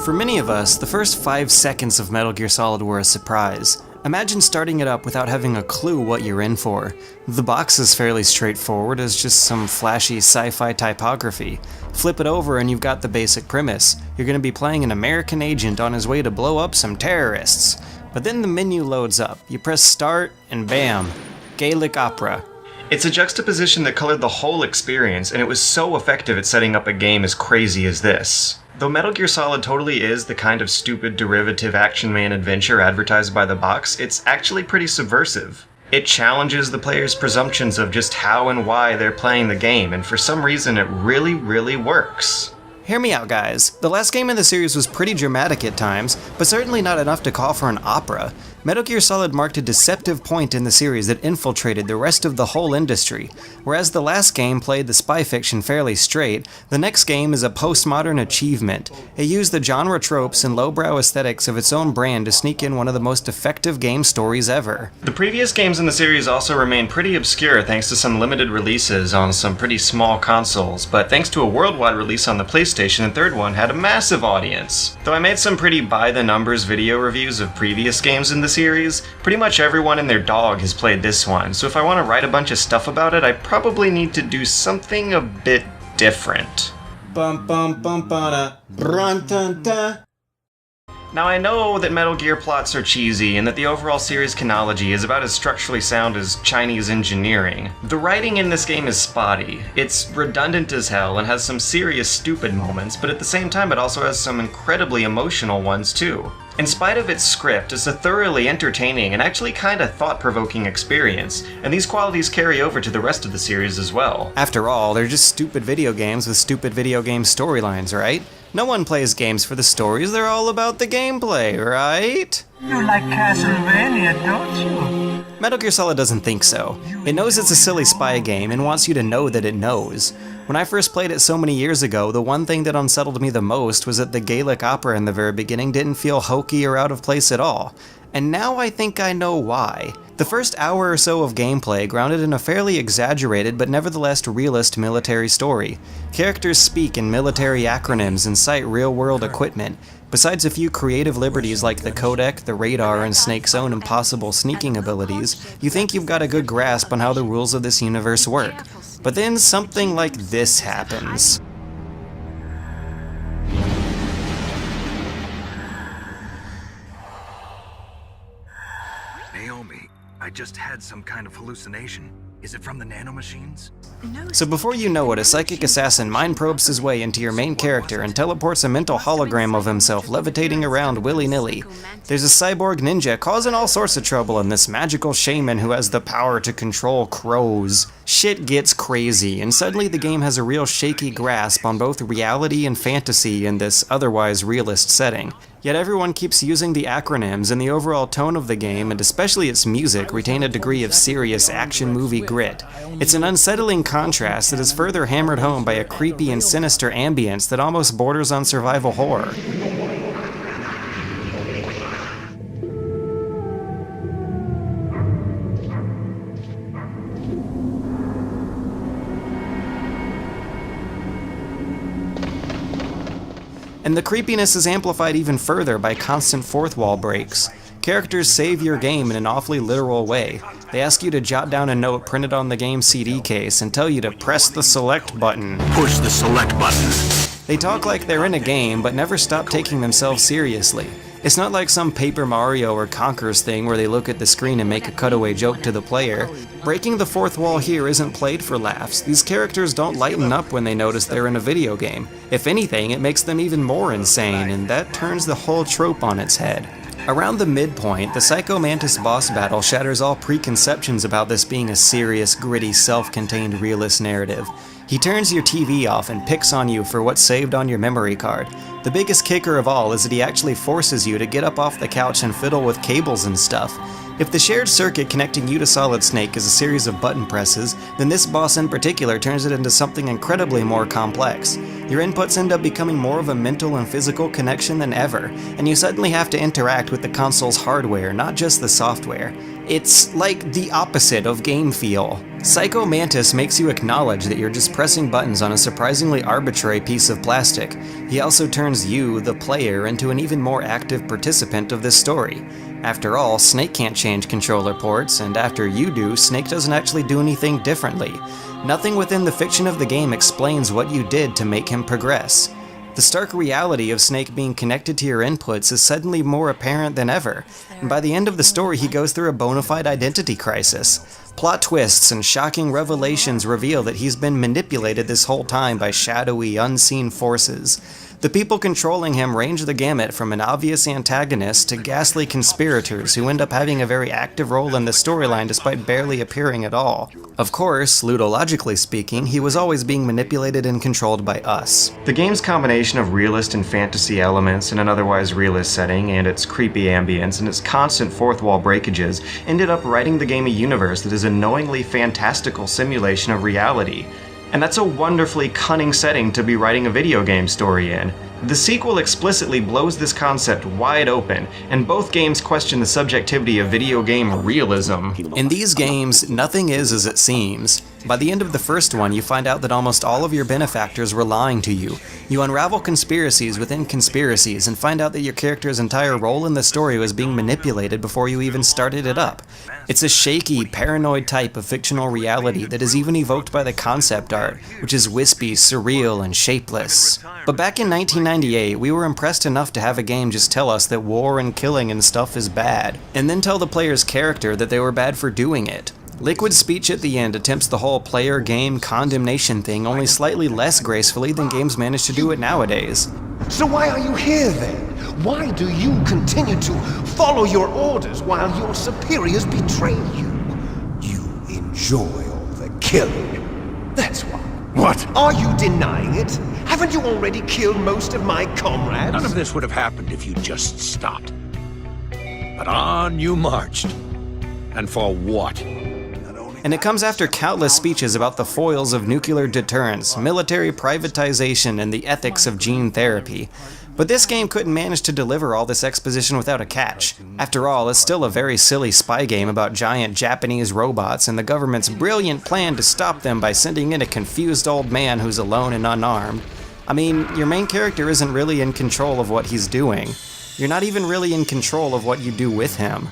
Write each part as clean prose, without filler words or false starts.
For many of us, the first 5 seconds of Metal Gear Solid were a surprise. Imagine starting it up without having a clue what you're in for. The box is fairly straightforward as just some flashy sci-fi typography. Flip it over and you've got the basic premise. You're going to be playing an American agent on his way to blow up some terrorists. But then the menu loads up. You press start and bam, Gaelic opera. It's a juxtaposition that colored the whole experience, and it was so effective at setting up a game as crazy as this. Though Metal Gear Solid totally is the kind of stupid derivative Action Man adventure advertised by the box, it's actually pretty subversive. It challenges the player's presumptions of just how and why they're playing the game, and for some reason it really works. Hear me out, guys. The last game in the series was pretty dramatic at times, but certainly not enough to call for an opera. Metal Gear Solid marked a deceptive point in the series that infiltrated the rest of the whole industry. Whereas the last game played the spy fiction fairly straight, the next game is a postmodern achievement. It used the genre tropes and lowbrow aesthetics of its own brand to sneak in one of the most effective game stories ever. The previous games in the series also remain pretty obscure thanks to some limited releases on some pretty small consoles, but thanks to a worldwide release on the PlayStation, the third one had a massive audience. Though I made some pretty by-the-numbers video reviews of previous games in the series, pretty much everyone and their dog has played this one, so if I want to write a bunch of stuff about it, I probably need to do something a bit different. Now I know that Metal Gear plots are cheesy and that the overall series chronology is about as structurally sound as Chinese engineering. The writing in this game is spotty. It's redundant as hell and has some serious stupid moments, but at the same time it also has some incredibly emotional ones too. In spite of its script, it's a thoroughly entertaining and actually kinda thought-provoking experience, and these qualities carry over to the rest of the series as well. After all, they're just stupid video games with stupid video game storylines, right? No one plays games for the stories, they're all about the gameplay, right? You like Castlevania, don't you? Metal Gear Solid doesn't think so. It knows it's a silly spy game and wants you to know that it knows. When I first played it so many years ago, the one thing that unsettled me the most was that the Gaelic opera in the very beginning didn't feel hokey or out of place at all. And now I think I know why. The first hour or so of gameplay grounded in a fairly exaggerated but nevertheless realist military story. Characters speak in military acronyms and cite real-world equipment. Besides a few creative liberties like the codec, the radar, and Snake's own impossible sneaking abilities, you think you've got a good grasp on how the rules of this universe work. But then something like this happens. Naomi, I just had some kind of hallucination. Is it from the nanomachines? So before you know it, a psychic assassin mind probes his way into your main character and teleports a mental hologram of himself levitating around willy-nilly. There's a cyborg ninja causing all sorts of trouble and this magical shaman who has the power to control crows. Shit gets crazy, and suddenly the game has a real shaky grasp on both reality and fantasy in this otherwise realist setting. Yet everyone keeps using the acronyms, and the overall tone of the game, and especially its music, retain a degree of serious action movie grit. It's an unsettling contrast that is further hammered home by a creepy and sinister ambience that almost borders on survival horror. And the creepiness is amplified even further by constant fourth wall breaks. Characters save your game in an awfully literal way. They ask you to jot down a note printed on the game's CD case and tell you to press the select button. Push the select button. They talk like they're in a game, but never stop taking themselves seriously. It's not like some Paper Mario or Conker's thing where they look at the screen and make a cutaway joke to the player. Breaking the fourth wall here isn't played for laughs. These characters don't lighten up when they notice they're in a video game. If anything, it makes them even more insane, and that turns the whole trope on its head. Around the midpoint, the Psycho Mantis boss battle shatters all preconceptions about this being a serious, gritty, self-contained realist narrative. He turns your TV off and picks on you for what's saved on your memory card. The biggest kicker of all is that he actually forces you to get up off the couch and fiddle with cables and stuff. If the shared circuit connecting you to Solid Snake is a series of button presses, then this boss in particular turns it into something incredibly more complex. Your inputs end up becoming more of a mental and physical connection than ever, and you suddenly have to interact with the console's hardware, not just the software. It's like the opposite of game feel. Psycho Mantis makes you acknowledge that you're just pressing buttons on a surprisingly arbitrary piece of plastic. He also turns you, the player, into an even more active participant of this story. After all, Snake can't change controller ports, and after you do, Snake doesn't actually do anything differently. Nothing within the fiction of the game explains what you did to make him progress. The stark reality of Snake being connected to your inputs is suddenly more apparent than ever, and by the end of the story he goes through a bona fide identity crisis. Plot twists and shocking revelations reveal that he's been manipulated this whole time by shadowy, unseen forces. The people controlling him range the gamut from an obvious antagonist to ghastly conspirators who end up having a very active role in the storyline despite barely appearing at all. Of course, ludologically speaking, he was always being manipulated and controlled by us. The game's combination of realist and fantasy elements in an otherwise realist setting, and its creepy ambience and its constant fourth wall breakages ended up writing the game a universe that is a knowingly fantastical simulation of reality. And that's a wonderfully cunning setting to be writing a video game story in. The sequel explicitly blows this concept wide open, and both games question the subjectivity of video game realism. In these games, nothing is as it seems. By the end of the first one, you find out that almost all of your benefactors were lying to you. You unravel conspiracies within conspiracies and find out that your character's entire role in the story was being manipulated before you even started it up. It's a shaky, paranoid type of fictional reality that is even evoked by the concept art, which is wispy, surreal, and shapeless. But back in 1998, we were impressed enough to have a game just tell us that war and killing and stuff is bad, and then tell the player's character that they were bad for doing it. Liquid's speech at the end attempts the whole player-game condemnation thing only slightly less gracefully than games manage to do it nowadays. So why are you here then? Why do you continue to follow your orders while your superiors betray you? You enjoy all the killing. That's why. What? Are you denying it? Haven't you already killed most of my comrades? None of this would have happened if you just stopped. But on you marched. And for what? And it comes after countless speeches about the foils of nuclear deterrence, military privatization, and the ethics of gene therapy. But this game couldn't manage to deliver all this exposition without a catch. After all, it's still a very silly spy game about giant Japanese robots and the government's brilliant plan to stop them by sending in a confused old man who's alone and unarmed. I mean, your main character isn't really in control of what he's doing. You're not even really in control of what you do with him.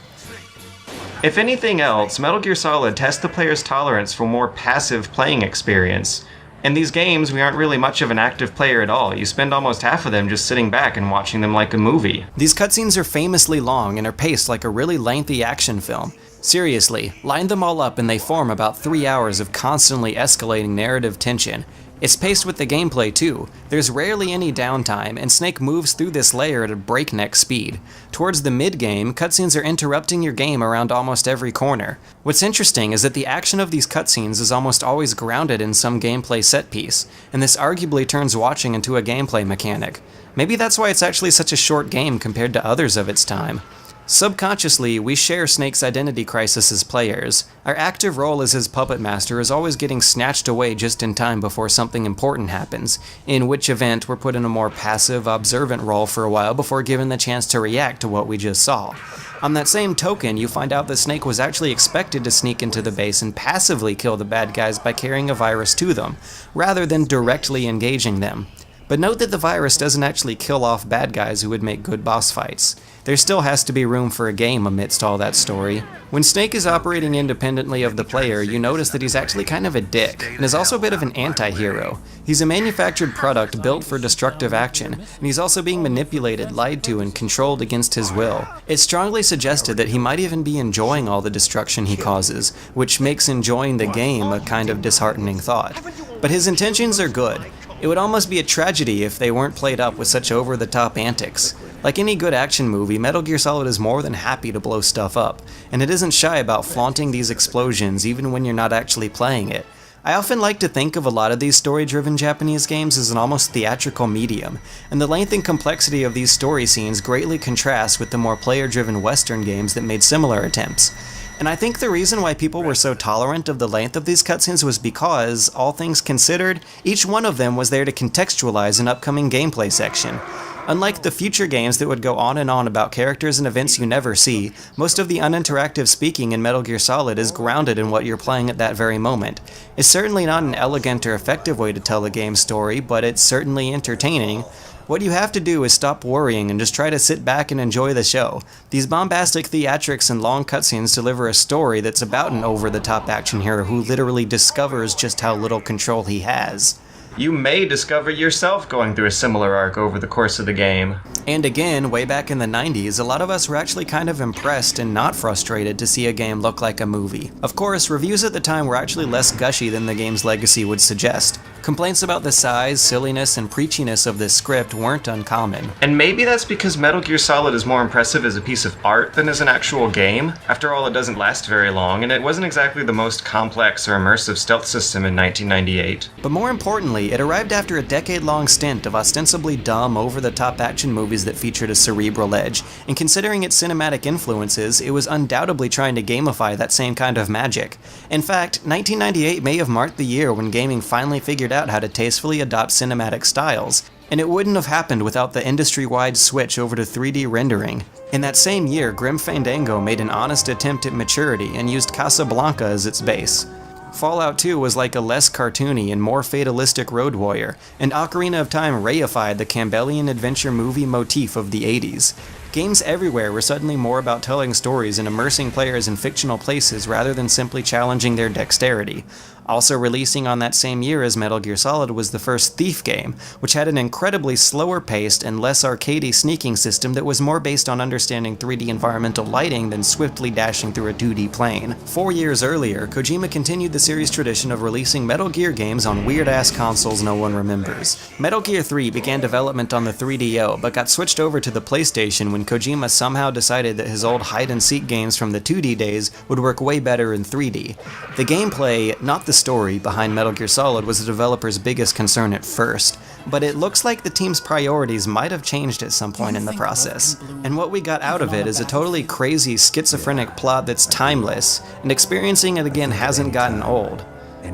If anything else, Metal Gear Solid tests the player's tolerance for more passive playing experience. In these games, we aren't really much of an active player at all. You spend almost half of them just sitting back and watching them like a movie. These cutscenes are famously long and are paced like a really lengthy action film. Seriously, line them all up and they form about 3 hours of constantly escalating narrative tension. It's paced with the gameplay too. There's rarely any downtime, and Snake moves through this layer at a breakneck speed. Towards the mid-game, cutscenes are interrupting your game around almost every corner. What's interesting is that the action of these cutscenes is almost always grounded in some gameplay set piece, and this arguably turns watching into a gameplay mechanic. Maybe that's why it's actually such a short game compared to others of its time. Subconsciously, we share Snake's identity crisis as players. Our active role as his puppet master is always getting snatched away just in time before something important happens, in which event we're put in a more passive, observant role for a while before given the chance to react to what we just saw. On that same token, you find out that Snake was actually expected to sneak into the base and passively kill the bad guys by carrying a virus to them, rather than directly engaging them. But note that the virus doesn't actually kill off bad guys who would make good boss fights. There still has to be room for a game amidst all that story. When Snake is operating independently of the player, you notice that he's actually kind of a dick, and is also a bit of an anti-hero. He's a manufactured product built for destructive action, and he's also being manipulated, lied to, and controlled against his will. It's strongly suggested that he might even be enjoying all the destruction he causes, which makes enjoying the game a kind of disheartening thought. But his intentions are good. It would almost be a tragedy if they weren't played up with such over-the-top antics. Like any good action movie, Metal Gear Solid is more than happy to blow stuff up, and it isn't shy about flaunting these explosions even when you're not actually playing it. I often like to think of a lot of these story-driven Japanese games as an almost theatrical medium, and the length and complexity of these story scenes greatly contrasts with the more player-driven Western games that made similar attempts. And I think the reason why people were so tolerant of the length of these cutscenes was because, all things considered, each one of them was there to contextualize an upcoming gameplay section. Unlike the future games that would go on and on about characters and events you never see, most of the uninteractive speaking in Metal Gear Solid is grounded in what you're playing at that very moment. It's certainly not an elegant or effective way to tell a game's story, but it's certainly entertaining. What you have to do is stop worrying and just try to sit back and enjoy the show. These bombastic theatrics and long cutscenes deliver a story that's about an over-the-top action hero who literally discovers just how little control he has. You may discover yourself going through a similar arc over the course of the game. And again, way back in the 90s, a lot of us were actually kind of impressed and not frustrated to see a game look like a movie. Of course, reviews at the time were actually less gushy than the game's legacy would suggest. Complaints about the size, silliness, and preachiness of this script weren't uncommon. And maybe that's because Metal Gear Solid is more impressive as a piece of art than as an actual game. After all, it doesn't last very long, and it wasn't exactly the most complex or immersive stealth system in 1998. But more importantly, it arrived after a decade-long stint of ostensibly dumb, over-the-top action movies that featured a cerebral edge, and considering its cinematic influences, it was undoubtedly trying to gamify that same kind of magic. In fact, 1998 may have marked the year when gaming finally figured out how to tastefully adopt cinematic styles, and it wouldn't have happened without the industry-wide switch over to 3D rendering. In that same year, Grim Fandango made an honest attempt at maturity and used Casablanca as its base. Fallout 2 was like a less cartoony and more fatalistic road warrior, and Ocarina of Time reified the Campbellian adventure movie motif of the 80s. Games everywhere were suddenly more about telling stories and immersing players in fictional places rather than simply challenging their dexterity. Also releasing on that same year as Metal Gear Solid was the first Thief game, which had an incredibly slower-paced and less arcadey sneaking system that was more based on understanding 3D environmental lighting than swiftly dashing through a 2D plane. 4 years earlier, Kojima continued the series' tradition of releasing Metal Gear games on weird-ass consoles no one remembers. Metal Gear 3 began development on the 3DO, but got switched over to the PlayStation when Kojima somehow decided that his old hide-and-seek games from the 2D days would work way better in 3D. The gameplay, not the story, behind Metal Gear Solid was the developer's biggest concern at first, but it looks like the team's priorities might have changed at some point in the process. And what we got out of it is a totally crazy, schizophrenic plot that's timeless, and experiencing it again hasn't gotten old.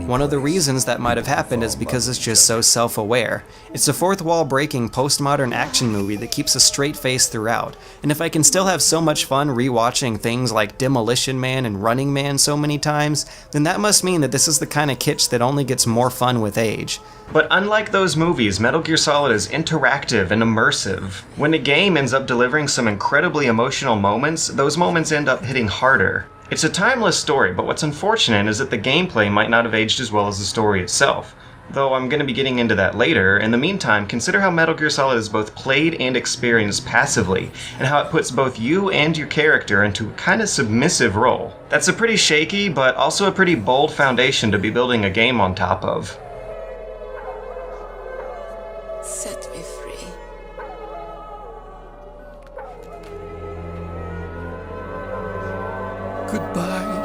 One of the reasons that might have happened is because it's just so self-aware. It's a fourth-wall-breaking postmodern action movie that keeps a straight face throughout, and if I can still have so much fun rewatching things like Demolition Man and Running Man so many times, then that must mean that this is the kind of kitsch that only gets more fun with age. But unlike those movies, Metal Gear Solid is interactive and immersive. When a game ends up delivering some incredibly emotional moments, those moments end up hitting harder. It's a timeless story, but what's unfortunate is that the gameplay might not have aged as well as the story itself. Though I'm going to be getting into that later, in the meantime, consider how Metal Gear Solid is both played and experienced passively, and how it puts both you and your character into a kind of submissive role. That's a pretty shaky, but also a pretty bold foundation to be building a game on top of. Set me free. Goodbye,